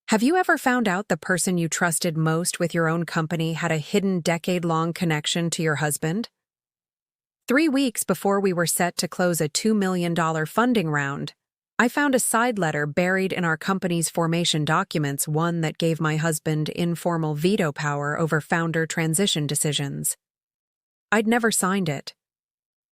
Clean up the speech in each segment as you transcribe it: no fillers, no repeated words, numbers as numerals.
Have you ever found out the person you trusted most with your own company had a hidden decade-long connection to your husband? 3 weeks before we were set to close a $2 million funding round, I found a side letter buried in our company's formation documents, one that gave my husband informal veto power over founder transition decisions. I'd never signed it.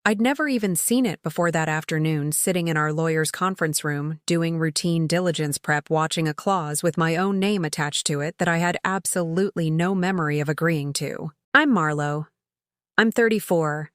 I'd never even seen it before that afternoon, sitting in our lawyer's conference room, doing routine diligence prep, watching a clause with my own name attached to it that I had absolutely no memory of agreeing to. I'm Marlo. I'm 34.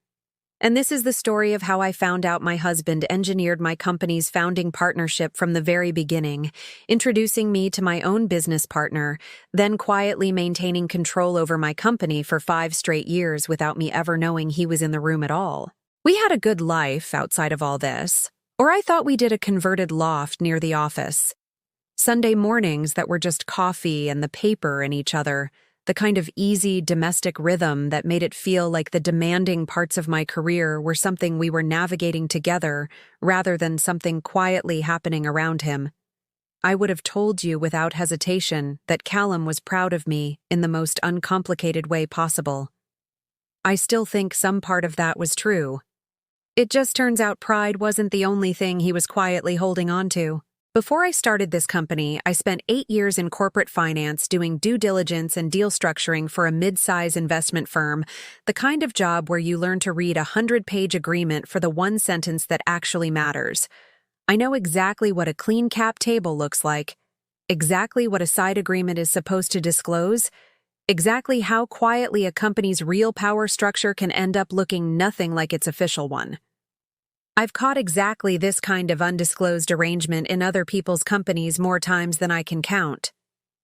And this is the story of how I found out my husband engineered my company's founding partnership from the very beginning, introducing me to my own business partner, then quietly maintaining control over my company for 5 straight years without me ever knowing he was in the room at all. We had a good life outside of all this, or I thought we did a converted loft near the office. Sunday mornings that were just coffee and the paper and each other, the kind of easy domestic rhythm that made it feel like the demanding parts of my career were something we were navigating together rather than something quietly happening around him. I would have told you without hesitation that Callum was proud of me in the most uncomplicated way possible. I still think some part of that was true. It just turns out pride wasn't the only thing he was quietly holding on to. Before I started this company, I spent 8 years in corporate finance doing due diligence and deal structuring for a mid-size investment firm, the kind of job where you learn to read a 100-page agreement for the one sentence that actually matters. I know exactly what a clean cap table looks like, exactly what a side agreement is supposed to disclose, exactly how quietly a company's real power structure can end up looking nothing like its official one. I've caught exactly this kind of undisclosed arrangement in other people's companies more times than I can count.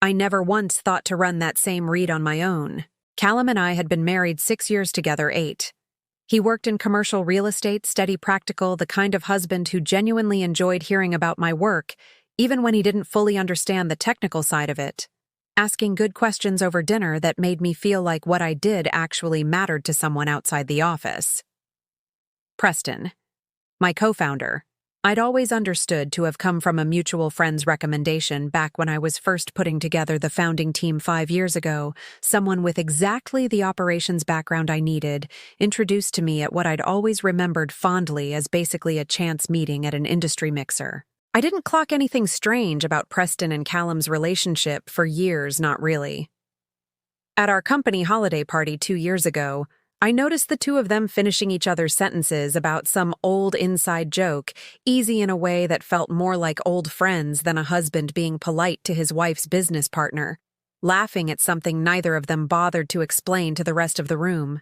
I never once thought to run that same read on my own. Callum and I had been married 6 years together, 8. He worked in commercial real estate, steady, practical, the kind of husband who genuinely enjoyed hearing about my work, even when he didn't fully understand the technical side of it. Asking good questions over dinner that made me feel like what I did actually mattered to someone outside the office. Preston, my co-founder, I'd always understood to have come from a mutual friend's recommendation back when I was first putting together the founding team 5 years ago. Someone with exactly the operations background I needed introduced to me at what I'd always remembered fondly as basically a chance meeting at an industry mixer. I didn't clock anything strange about Preston and Callum's relationship for years, not really. At our company holiday party 2 years ago, I noticed the two of them finishing each other's sentences about some old inside joke, easy in a way that felt more like old friends than a husband being polite to his wife's business partner, laughing at something neither of them bothered to explain to the rest of the room.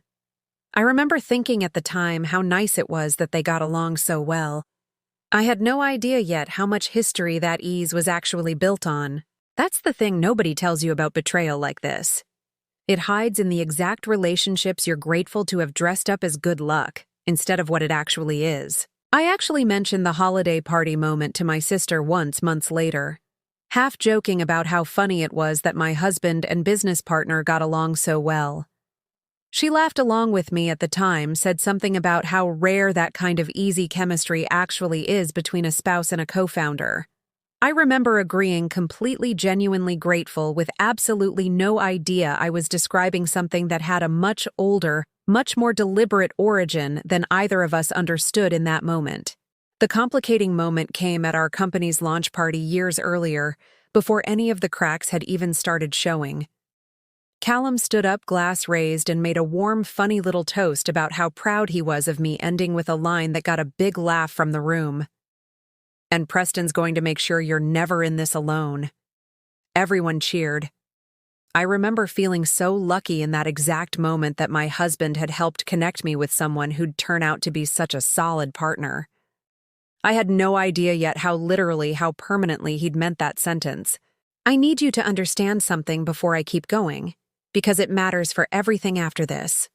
I remember thinking at the time how nice it was that they got along so well. I had no idea yet how much history that ease was actually built on. That's the thing nobody tells you about betrayal like this. It hides in the exact relationships you're grateful to have dressed up as good luck, instead of what it actually is. I actually mentioned the holiday party moment to my sister once months later, half joking about how funny it was that my husband and business partner got along so well. She laughed along with me at the time, said something about how rare that kind of easy chemistry actually is between a spouse and a co-founder. I remember agreeing, completely genuinely grateful, with absolutely no idea I was describing something that had a much older, much more deliberate origin than either of us understood in that moment. The complicating moment came at our company's launch party years earlier, before any of the cracks had even started showing. Callum stood up, glass raised, and made a warm, funny little toast about how proud he was of me, ending with a line that got a big laugh from the room. "And Preston's going to make sure you're never in this alone." Everyone cheered. I remember feeling so lucky in that exact moment that my husband had helped connect me with someone who'd turn out to be such a solid partner. I had no idea yet how literally, how permanently he'd meant that sentence. I need you to understand something before I keep going, because it matters for everything after this.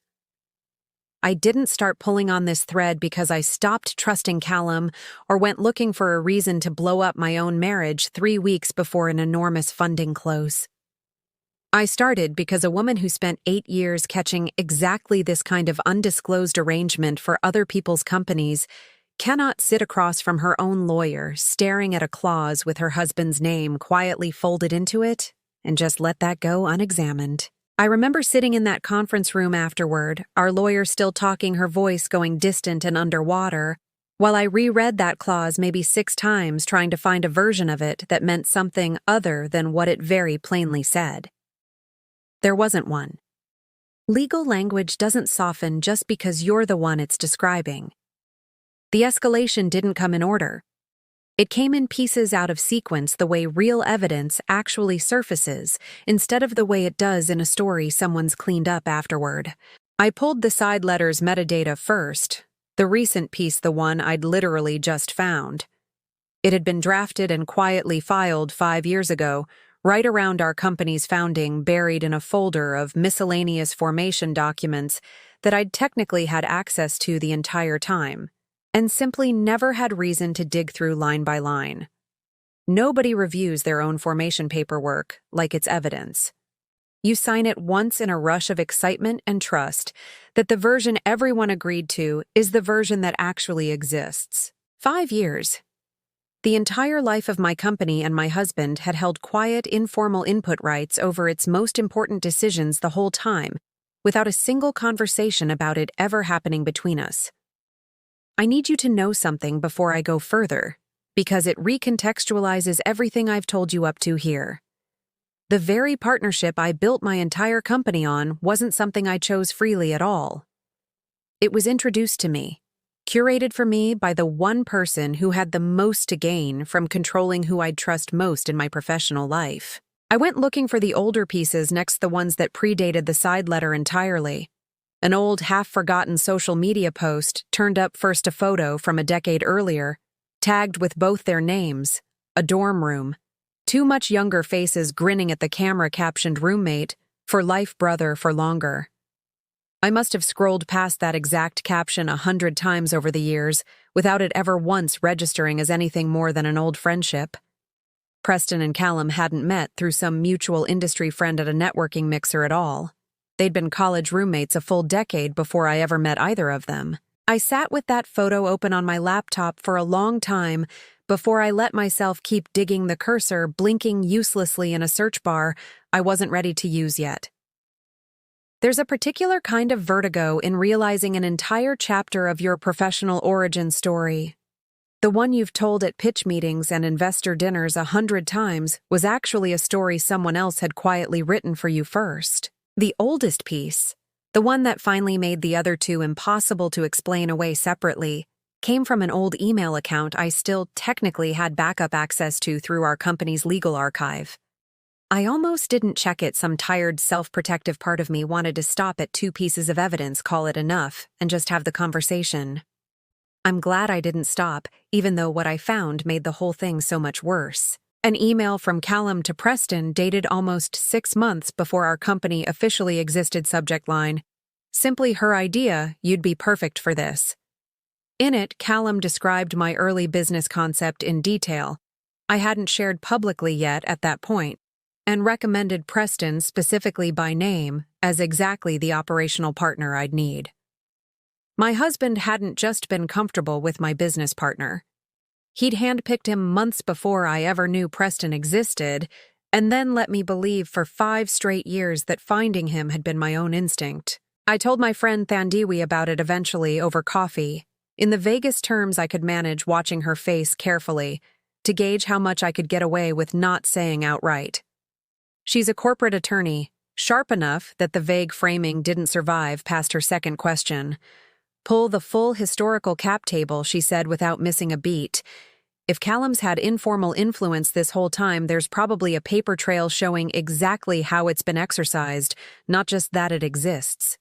I didn't start pulling on this thread because I stopped trusting Callum or went looking for a reason to blow up my own marriage 3 weeks before an enormous funding close. I started because a woman who spent 8 years catching exactly this kind of undisclosed arrangement for other people's companies cannot sit across from her own lawyer, staring at a clause with her husband's name quietly folded into it, and just let that go unexamined. I remember sitting in that conference room afterward, our lawyer still talking, her voice going distant and underwater, while I reread that clause maybe 6 times trying to find a version of it that meant something other than what it very plainly said. There wasn't one. Legal language doesn't soften just because you're the one it's describing. The escalation didn't come in order. It came in pieces out of sequence the way real evidence actually surfaces, instead of the way it does in a story someone's cleaned up afterward. I pulled the side letters metadata first, the recent piece the one I'd literally just found. It had been drafted and quietly filed 5 years ago, right around our company's founding, buried in a folder of miscellaneous formation documents that I'd technically had access to the entire time, and simply never had reason to dig through line by line. Nobody reviews their own formation paperwork like it's evidence. You sign it once in a rush of excitement and trust that the version everyone agreed to is the version that actually exists. 5 years. The entire life of my company and my husband had held quiet, informal input rights over its most important decisions the whole time, without a single conversation about it ever happening between us. I need you to know something before I go further, because it recontextualizes everything I've told you up to here. The very partnership I built my entire company on wasn't something I chose freely at all. It was introduced to me, curated for me by the one person who had the most to gain from controlling who I'd trust most in my professional life. I went looking for the older pieces next to the ones that predated the side letter entirely. An old, half-forgotten social media post turned up first a photo from a decade earlier, tagged with both their names, a dorm room, 2 much younger faces grinning at the camera captioned roommate, for life brother for longer. I must have scrolled past that exact caption 100 times over the years, without it ever once registering as anything more than an old friendship. Preston and Callum hadn't met through some mutual industry friend at a networking mixer at all. They'd been college roommates a full decade before I ever met either of them. I sat with that photo open on my laptop for a long time before I let myself keep digging the cursor blinking uselessly in a search bar I wasn't ready to use yet. There's a particular kind of vertigo in realizing an entire chapter of your professional origin story, the one you've told at pitch meetings and investor dinners 100 times, was actually a story someone else had quietly written for you first. The oldest piece, the one that finally made the other 2 impossible to explain away separately, came from an old email account I still technically had backup access to through our company's legal archive. I almost didn't check it. Some tired, self-protective part of me wanted to stop at 2 pieces of evidence, call it enough, and just have the conversation. I'm glad I didn't stop, even though what I found made the whole thing so much worse. An email from Callum to Preston dated almost 6 months before our company officially existed. Subject line, "Simply her idea, you'd be perfect for this." In it, Callum described my early business concept in detail. I hadn't shared publicly yet at that point, and recommended Preston specifically by name as exactly the operational partner I'd need. My husband hadn't just been comfortable with my business partner. He'd handpicked him months before I ever knew Preston existed, and then let me believe for 5 straight years that finding him had been my own instinct. I told my friend Thandiwi about it eventually over coffee, in the vaguest terms I could manage, watching her face carefully to gauge how much I could get away with not saying outright. She's a corporate attorney, sharp enough that the vague framing didn't survive past her second question. Pull the full historical cap table, she said without missing a beat. If Callum's had informal influence this whole time, there's probably a paper trail showing exactly how it's been exercised, not just that it exists.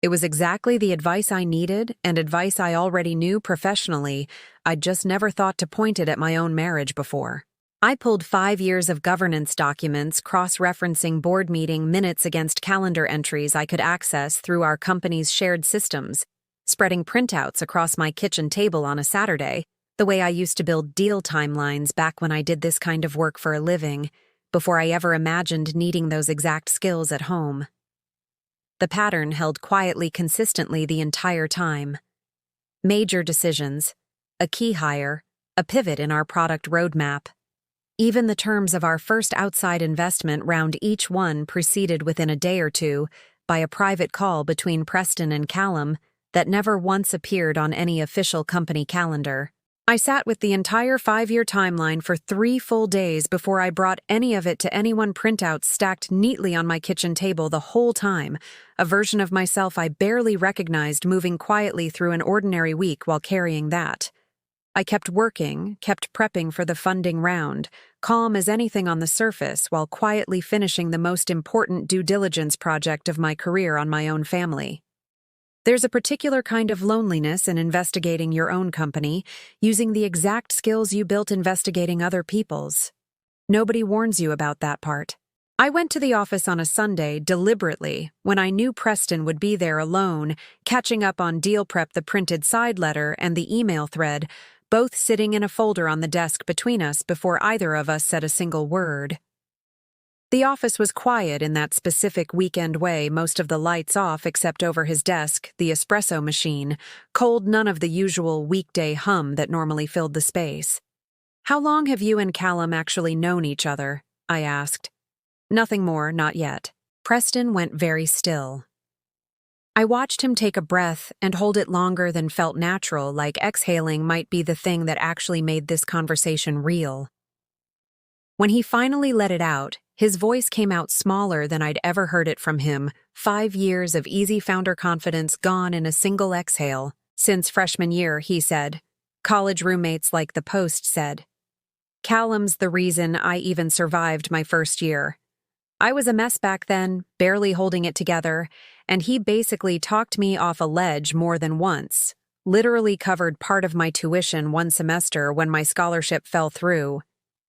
It was exactly the advice I needed, and advice I already knew professionally. I'd just never thought to point it at my own marriage before. I pulled 5 years of governance documents, cross-referencing board meeting minutes against calendar entries I could access through our company's shared systems, spreading printouts across my kitchen table on a Saturday, the way I used to build deal timelines back when I did this kind of work for a living, before I ever imagined needing those exact skills at home. The pattern held quietly consistently the entire time. Major decisions, a key hire, a pivot in our product roadmap. Even the terms of our first outside investment round, each one preceded within a day or two by a private call between Preston and Callum that never once appeared on any official company calendar. I sat with the entire 5-year timeline for 3 full days before I brought any of it to anyone. Printouts stacked neatly on my kitchen table the whole time, a version of myself I barely recognized moving quietly through an ordinary week while carrying that. I kept working, kept prepping for the funding round, calm as anything on the surface, while quietly finishing the most important due diligence project of my career on my own family. There's a particular kind of loneliness in investigating your own company, using the exact skills you built investigating other people's. Nobody warns you about that part. I went to the office on a Sunday deliberately when I knew Preston would be there alone, catching up on deal prep, the printed side letter, and the email thread, both sitting in a folder on the desk between us before either of us said a single word. The office was quiet in that specific weekend way, most of the lights off except over his desk, the espresso machine, cold, none of the usual weekday hum that normally filled the space. "How long have you and Callum actually known each other?" I asked. "Nothing more, not yet." Preston went very still. I watched him take a breath and hold it longer than felt natural, like exhaling might be the thing that actually made this conversation real. When he finally let it out, his voice came out smaller than I'd ever heard it from him, 5 years of easy founder confidence gone in a single exhale. "Since freshman year," he said. "College roommates, like the Post said. Callum's the reason I even survived my first year. I was a mess back then, barely holding it together, and he basically talked me off a ledge more than once, literally covered part of my tuition one semester when my scholarship fell through.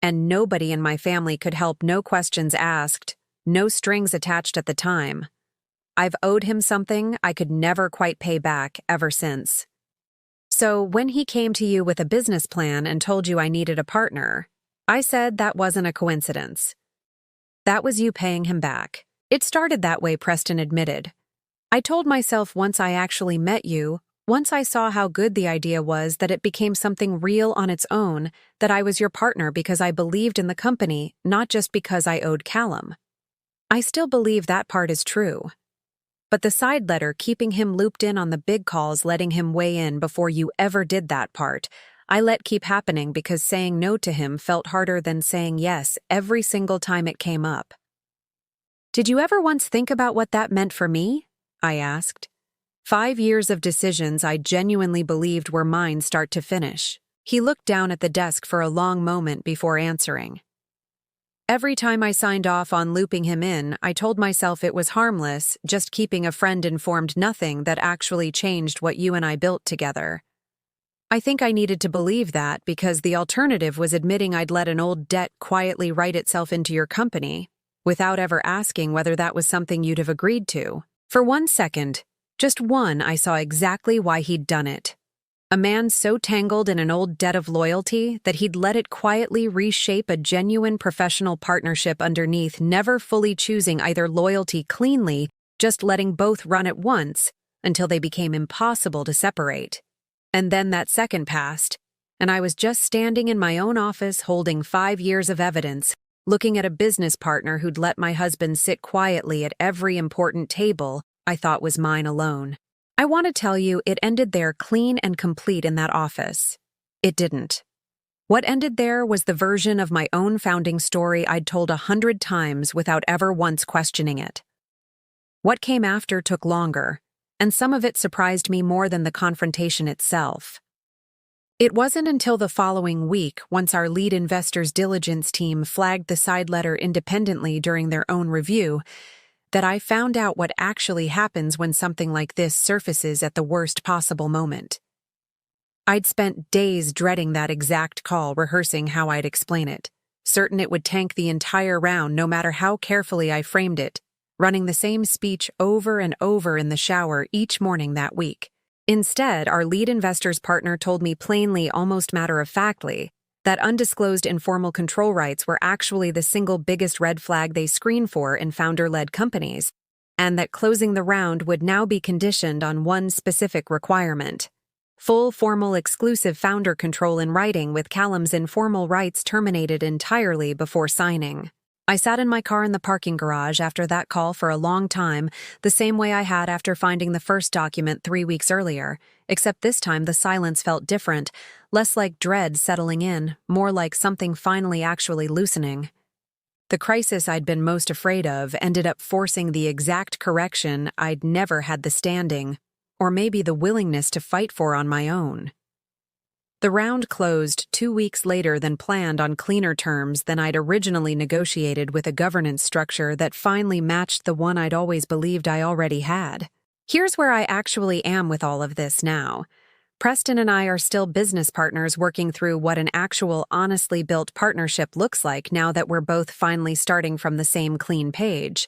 And nobody in my family could help, no questions asked, no strings attached at the time. I've owed him something I could never quite pay back ever since. So when he came to you with a business plan and told you I needed a partner, I said that wasn't a coincidence. That was you paying him back." "It started that way," Preston admitted. "I told myself once I actually met you, once I saw how good the idea was, that it became something real on its own, that I was your partner because I believed in the company, not just because I owed Callum. I still believe that part is true. But the side letter, keeping him looped in on the big calls, letting him weigh in before you ever did that part, I let keep happening because saying no to him felt harder than saying yes every single time it came up." "Did you ever once think about what that meant for me?" I asked. 5 years of decisions I genuinely believed were mine start to finish. He looked down at the desk for a long moment before answering. "Every time I signed off on looping him in, I told myself it was harmless, just keeping a friend informed, nothing that actually changed what you and I built together. I think I needed to believe that because the alternative was admitting I'd let an old debt quietly write itself into your company, without ever asking whether that was something you'd have agreed to. For 1 second, just one, I saw exactly why he'd done it. A man so tangled in an old debt of loyalty that he'd let it quietly reshape a genuine professional partnership underneath, never fully choosing either loyalty cleanly, just letting both run at once until they became impossible to separate. And then that second passed, and I was just standing in my own office holding 5 years of evidence, looking at a business partner who'd let my husband sit quietly at every important table I thought was mine alone. I want to tell you, it ended there clean and complete in that office. It didn't. What ended there was the version of my own founding story I'd told 100 times without ever once questioning it. What came after took longer, and some of it surprised me more than the confrontation itself. It wasn't until the following week, once our lead investor's diligence team flagged the side letter independently during their own review, that I found out what actually happens when something like this surfaces at the worst possible moment. I'd spent days dreading that exact call, rehearsing how I'd explain it, certain it would tank the entire round no matter how carefully I framed it, running the same speech over and over in the shower each morning that week. Instead, our lead investor's partner told me plainly, almost matter-of-factly, that undisclosed informal control rights were actually the single biggest red flag they screen for in founder-led companies, and that closing the round would now be conditioned on one specific requirement: Full formal exclusive founder control in writing with Callum's informal rights terminated entirely before signing. I sat in my car in the parking garage after that call for a long time, the same way I had after finding the first document 3 weeks earlier, except this time the silence felt different, less like dread settling in, more like something finally actually loosening. The crisis I'd been most afraid of ended up forcing the exact correction I'd never had the standing, or maybe the willingness to fight for on my own. The round closed 2 weeks later than planned on cleaner terms than I'd originally negotiated, with a governance structure that finally matched the one I'd always believed I already had. Here's where I actually am with all of this now. Preston and I are still business partners working through what an actual honestly built partnership looks like now that we're both finally starting from the same clean page.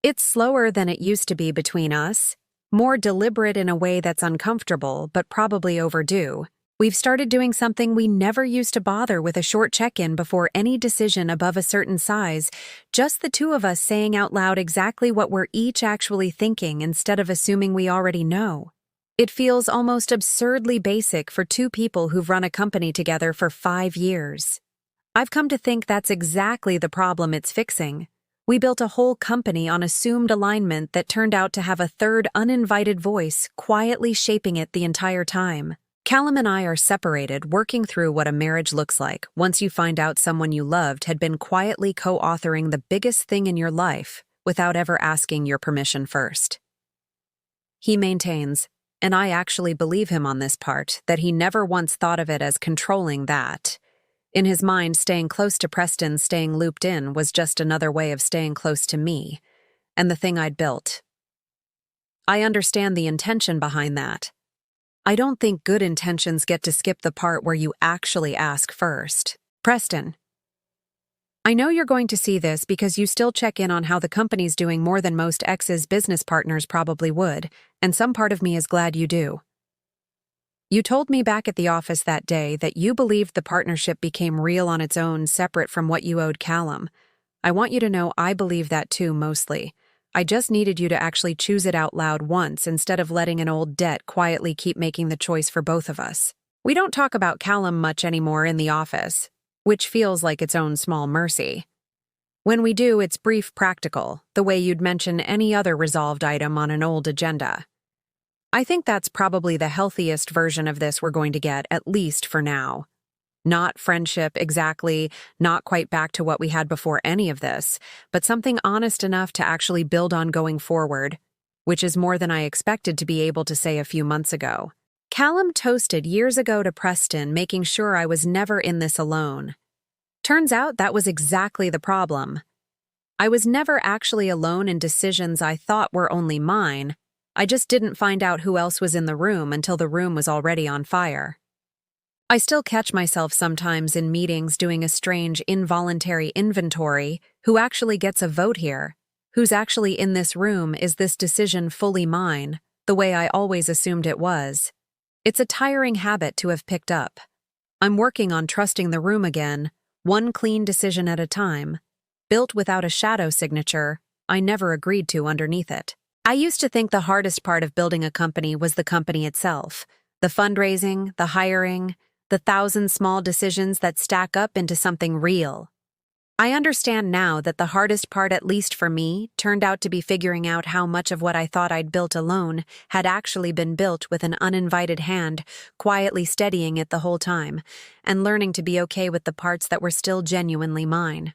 It's slower than it used to be between us, more deliberate in a way that's uncomfortable but probably overdue. We've started doing something we never used to bother with: a short check-in before any decision above a certain size, just the two of us saying out loud exactly what we're each actually thinking instead of assuming we already know. It feels almost absurdly basic for two people who've run a company together for 5 years. I've come to think that's exactly the problem it's fixing. We built a whole company on assumed alignment that turned out to have a third uninvited voice quietly shaping it the entire time. Callum and I are separated, working through what a marriage looks like once you find out someone you loved had been quietly co-authoring the biggest thing in your life without ever asking your permission first. He maintains, and I actually believe him on this part, that he never once thought of it as controlling that. In his mind, staying close to Preston, staying looped in, was just another way of staying close to me and the thing I'd built. I understand the intention behind that. I don't think good intentions get to skip the part where you actually ask first. Preston, I know you're going to see this because you still check in on how the company's doing more than most ex's business partners probably would, and some part of me is glad you do. You told me back at the office that day that you believed the partnership became real on its own, separate from what you owed Callum. I want you to know I believe that too, mostly. I just needed you to actually choose it out loud once instead of letting an old debt quietly keep making the choice for both of us. We don't talk about Callum much anymore in the office, which feels like its own small mercy. When we do, it's brief, practical, the way you'd mention any other resolved item on an old agenda. I think that's probably the healthiest version of this we're going to get, at least for now. Not friendship exactly, not quite back to what we had before any of this, but something honest enough to actually build on going forward, which is more than I expected to be able to say a few months ago. Callum toasted years ago to Preston, making sure I was never in this alone. Turns out that was exactly the problem. I was never actually alone in decisions I thought were only mine. I just didn't find out who else was in the room until the room was already on fire. I still catch myself sometimes in meetings doing a strange involuntary inventory: who actually gets a vote here? Who's actually in this room? Is this decision fully mine, the way I always assumed it was? It's a tiring habit to have picked up. I'm working on trusting the room again, one clean decision at a time, built without a shadow signature I never agreed to underneath it. I used to think the hardest part of building a company was the company itself, the fundraising, the hiring, the 1,000 small decisions that stack up into something real. I understand now that the hardest part, at least for me, turned out to be figuring out how much of what I thought I'd built alone had actually been built with an uninvited hand, quietly steadying it the whole time, and learning to be okay with the parts that were still genuinely mine.